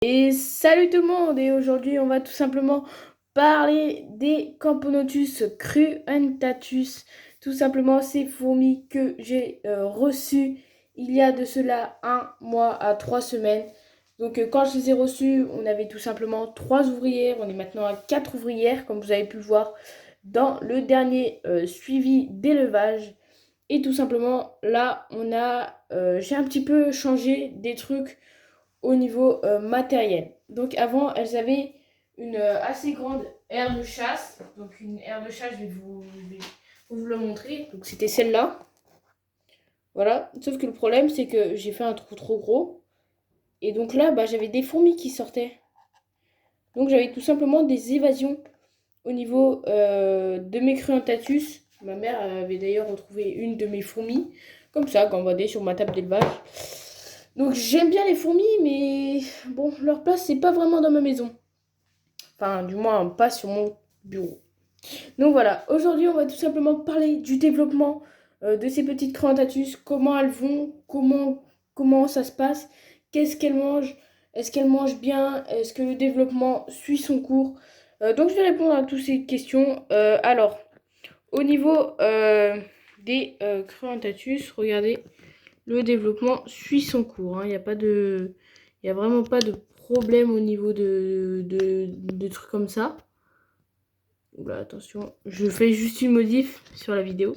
Et salut tout le monde, et aujourd'hui on va tout simplement parler des Camponotus cruentatus, tout simplement ces fourmis que j'ai reçues il y a de cela 1 mois à 3 semaines. Donc quand je les ai reçues, on avait tout simplement 3 ouvrières, on est maintenant à 4 ouvrières comme vous avez pu le voir dans le dernier suivi d'élevage. Et tout simplement là j'ai un petit peu changé des trucs au niveau matériel. Donc avant, elles avaient une assez grande aire de chasse. Donc une aire de chasse, je vais vous le montrer. Donc c'était celle-là. Voilà. Sauf que le problème, c'est que j'ai fait un trou trop gros. Et donc là, j'avais des fourmis qui sortaient. Donc j'avais tout simplement des évasions au niveau de mes cruentatus. Ma mère avait d'ailleurs retrouvé une de mes fourmis, comme ça, gambadée sur ma table d'élevage. Donc j'aime bien les fourmis, mais bon, leur place, c'est pas vraiment dans ma maison. Enfin, du moins, pas sur mon bureau. Donc voilà, aujourd'hui, on va tout simplement parler du développement de ces petites cruentatus, comment elles vont, comment ça se passe, qu'est-ce qu'elles mangent, est-ce qu'elles mangent bien, est-ce que le développement suit son cours. Donc je vais répondre à toutes ces questions. Alors, au niveau des cruentatus, regardez, le développement suit son cours. Hein. Il y a vraiment pas de problème au niveau de trucs comme ça. Oula, attention, je fais juste une modif sur la vidéo.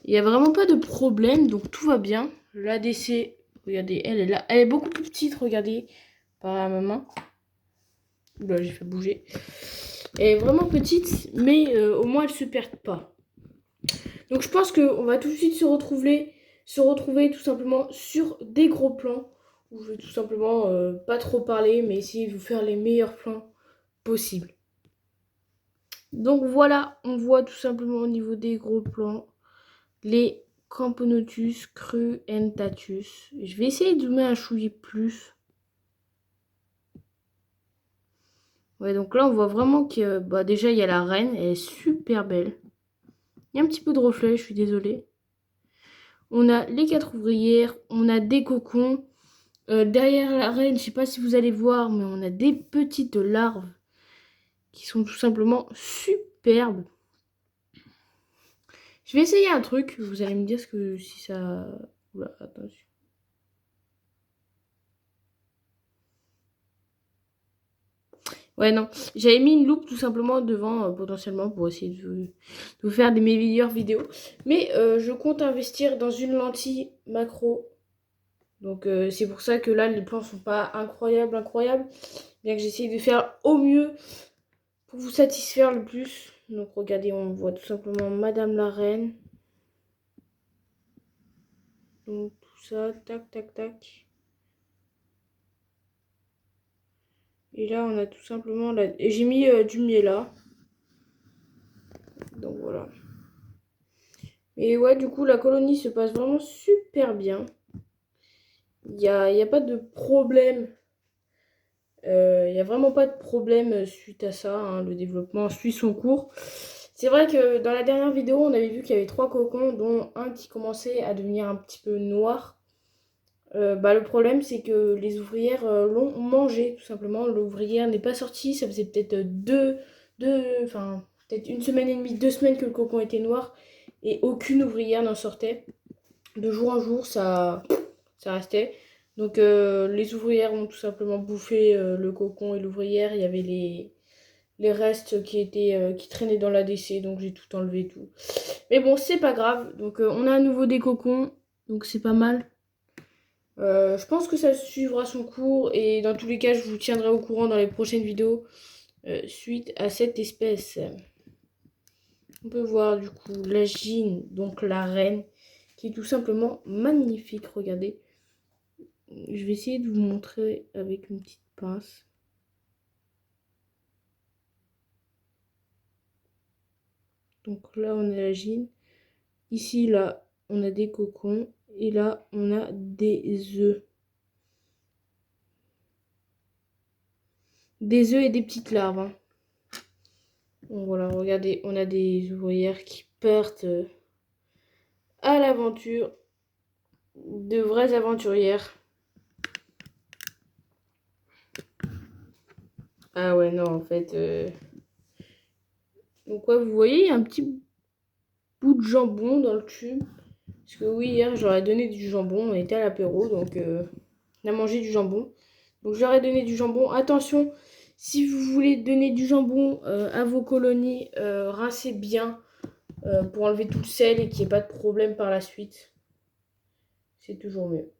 Il n'y a vraiment pas de problème, donc tout va bien. L'ADC, regardez, elle est là. Elle est beaucoup plus petite, regardez, par ma main. Oula, j'ai fait bouger. Elle est vraiment petite, mais au moins elle se perd pas. Donc je pense qu'on va tout de suite se retrouver tout simplement sur des gros plans. Où je vais tout simplement pas trop parler, mais essayer de vous faire les meilleurs plans possibles. Donc voilà, on voit tout simplement au niveau des gros plans les Camponotus cruentatus. Je vais essayer de zoomer un chouïa plus. Ouais, donc là on voit vraiment que déjà il y a la reine, elle est super belle. Il y a un petit peu de reflet, je suis désolée. On a les 4 ouvrières, on a des cocons. Derrière la reine, je sais pas si vous allez voir, mais on a des petites larves qui sont tout simplement superbes. Je vais essayer un truc, vous allez me dire si ça... Oula, attention. Ouais, non, j'avais mis une loupe tout simplement devant potentiellement pour essayer de vous faire des meilleures vidéos. Mais je compte investir dans une lentille macro. Donc c'est pour ça que là, les plans sont pas incroyables. Bien que j'essaye de faire au mieux pour vous satisfaire le plus. Donc regardez, on voit tout simplement Madame la Reine. Donc tout ça, tac, tac, tac. Et là, on a tout simplement... Et j'ai mis du miel là. Donc voilà. Et ouais, du coup, la colonie se passe vraiment super bien. Il n'y a pas de problème. Il n'y a vraiment pas de problème suite à ça. Hein. Le développement suit son cours. C'est vrai que dans la dernière vidéo, on avait vu qu'il y avait 3 cocons, dont un qui commençait à devenir un petit peu noir. Le problème, c'est que les ouvrières l'ont mangé, tout simplement. L'ouvrière n'est pas sortie. Ça faisait peut-être peut-être 1 semaine et demie, 2 semaines que le cocon était noir. Et aucune ouvrière n'en sortait. De jour en jour, ça restait. Donc les ouvrières ont tout simplement bouffé le cocon et l'ouvrière. Il y avait les restes qui traînaient dans l'ADC, donc j'ai tout enlevé tout. Mais bon, c'est pas grave. Donc on a à nouveau des cocons, donc c'est pas mal. Je pense que ça suivra son cours et dans tous les cas, je vous tiendrai au courant dans les prochaines vidéos suite à cette espèce. On peut voir du coup la Gine, donc la reine, qui est tout simplement magnifique. Regardez. Je vais essayer de vous montrer avec une petite pince. Donc là, on a la Gine. Ici, là, on a des cocons. Et là, on a des œufs. Des œufs et des petites larves. Hein. Donc voilà, regardez, on a des ouvrières qui partent à l'aventure. De vraies aventurières. Ah ouais, non, en fait. Donc, ouais, vous voyez, il y a un petit bout de jambon dans le tube. Parce que oui, hier, j'aurais donné du jambon. On était à l'apéro, donc on a mangé du jambon. Donc, j'aurais donné du jambon. Attention, si vous voulez donner du jambon à vos colonies, rincez bien pour enlever tout le sel et qu'il n'y ait pas de problème par la suite. C'est toujours mieux.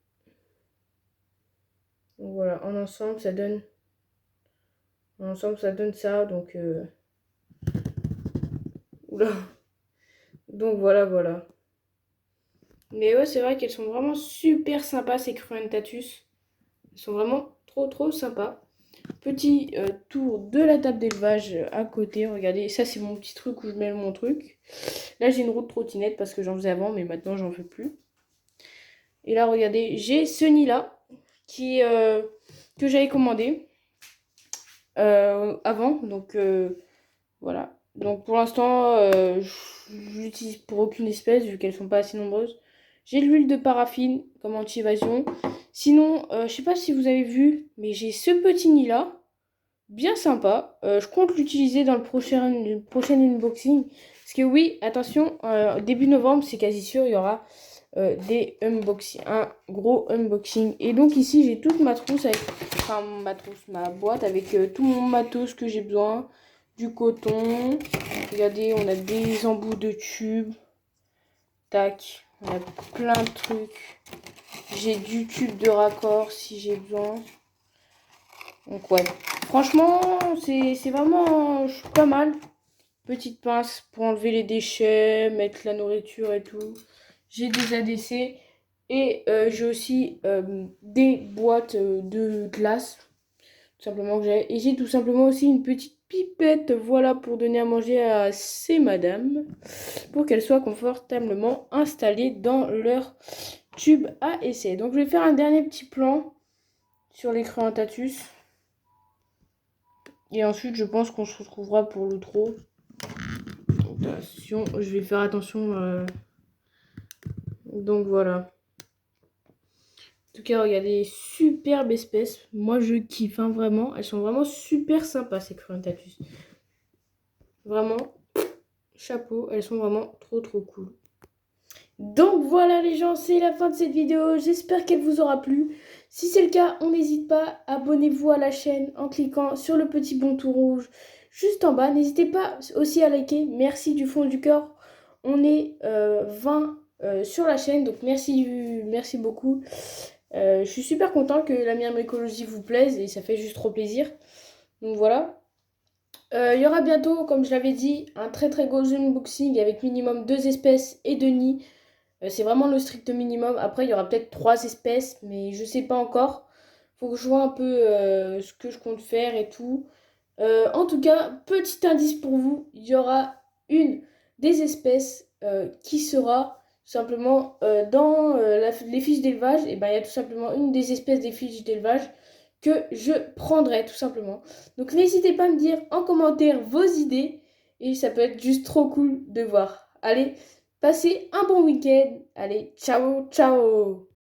Donc voilà, en ensemble, ça donne ça. Donc, oula. Donc voilà. Mais ouais, c'est vrai qu'elles sont vraiment super sympas, ces Cruentatus. Elles sont vraiment trop sympas. Petit tour de la table d'élevage à côté. Regardez, ça c'est mon petit truc où je mets mon truc. Là j'ai une roue de trottinette parce que j'en faisais avant, mais maintenant j'en fais plus. Et là regardez, j'ai ce nid là qui, que j'avais commandé avant. Donc voilà. Donc pour l'instant, je l'utilise pour aucune espèce vu qu'elles sont pas assez nombreuses. J'ai l'huile de paraffine comme anti-évasion. Sinon, je sais pas si vous avez vu, mais j'ai ce petit nid là. Bien sympa. Je compte l'utiliser dans le prochain unboxing. Parce que oui, attention, début novembre, c'est quasi sûr, il y aura des unboxings, un gros unboxing. Et donc ici, j'ai toute ma trousse, ma boîte avec tout mon matos que j'ai besoin. Du coton. Regardez, on a des embouts de tubes. Tac, on a plein de trucs. J'ai du tube de raccord si j'ai besoin. Donc ouais, franchement, c'est vraiment pas mal. Petite pince pour enlever les déchets, mettre la nourriture et tout. J'ai des ADC et j'ai aussi des boîtes de glace, tout simplement que j'ai. Et j'ai tout simplement aussi une petite pipette, voilà, pour donner à manger à ces madames, pour qu'elles soient confortablement installées dans leur tube à essai. Donc je vais faire un dernier petit plan sur les Cruentatus. Et ensuite, je pense qu'on se retrouvera pour l'outro. Attention, je vais faire attention. Donc voilà. En tout cas, regardez, superbe espèce. Moi, je kiffe, hein, vraiment. Elles sont vraiment super sympas, ces Cruentatus. Vraiment, chapeau. Elles sont vraiment trop cool. Donc voilà les gens, c'est la fin de cette vidéo. J'espère qu'elle vous aura plu. Si c'est le cas, on n'hésite pas, abonnez-vous à la chaîne en cliquant sur le petit bouton rouge juste en bas. N'hésitez pas aussi à liker. Merci du fond du cœur. On est 20 sur la chaîne, donc merci beaucoup. Je suis super content que la mienne écologie vous plaise et ça fait juste trop plaisir. Donc voilà. Il y aura bientôt, comme je l'avais dit, un très gros unboxing avec minimum 2 espèces et 2 nids. C'est vraiment le strict minimum. Après, il y aura peut-être 3 espèces, mais je sais pas encore. Faut que je vois un peu ce que je compte faire et tout. En tout cas, petit indice pour vous, il y aura une des espèces qui sera tout simplement dans les fiches d'élevage. Et ben, il y a tout simplement une des espèces des fiches d'élevage que je prendrai tout simplement. Donc n'hésitez pas à me dire en commentaire vos idées et ça peut être juste trop cool de voir. Allez, passez un bon week-end. Allez, ciao.